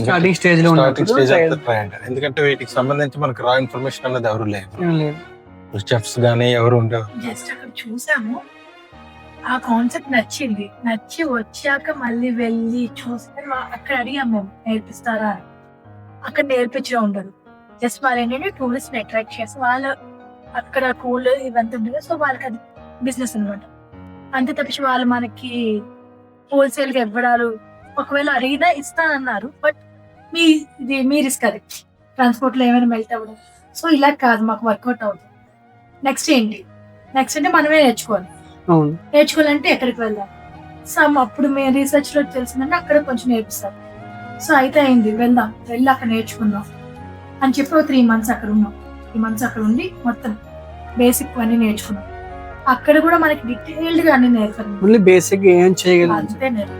Starting stage లో starting stage ఉన్నప్పుడు try అంటారు. ఎందుకంటే వీటికి సంబంధించి మనకు రా ఇన్ఫర్మేషన్ అన్నది ఎవరు లేదు, ఏం లేదు. చెఫ్స్ గానీ ఎవరు ఉండేవారు. జస్ట్ అక్కడ చూసాము, ఆ కాన్సెప్ట్ నచ్చి వచ్చాక మళ్ళీ వెళ్ళి చూస్తే అక్కడ అడిగాము మేము నేర్పిస్తారా అని. అక్కడ నేర్పించడం ఉండదు. జస్ట్ వాళ్ళు ఏంటంటే టూరిస్ట్ అట్రాక్ట్ చేసి వాళ్ళు అక్కడ కూల్ ఇవంతా ఉంటుంది, సో వాళ్ళకి అది బిజినెస్ అనమాట. అంతే తప్పించి వాళ్ళు మనకి హోల్సేల్ గా ఇవ్వడాలు, ఒకవేళ అడిగినా ఇస్తానన్నారు, బట్ మీ రిస్క్ అది, ట్రాన్స్పోర్ట్ లో ఏమైనా మెల్ట్ అవ్వడం. సో ఇలా కాదు, మాకు వర్కౌట్ అవుతుంది. నెక్స్ట్ అంటే మనమే నేర్చుకోవాలి. అవును. నేర్చుకోవాలంటే ఎక్కడికి వెళ్ళాలి? అప్పుడు మేము రీసెర్చ్ లో తెలిసిందంటే అక్కడ కొంచెం నేర్పిస్తారు. సో అయితే అయింది, వెళ్ళి అక్కడ నేర్చుకుందాం అని చెప్పి 3 months అక్కడ ఉన్నాం. 3 months అక్కడ ఉండి మొత్తం బేసిక్ అన్ని నేర్చుకున్నాం. అక్కడ కూడా మనకి డీటెయిల్డ్ గా అన్ని నేర్పారు. బేసిక్ ఏం చేయగలం అంతే నేర్పు.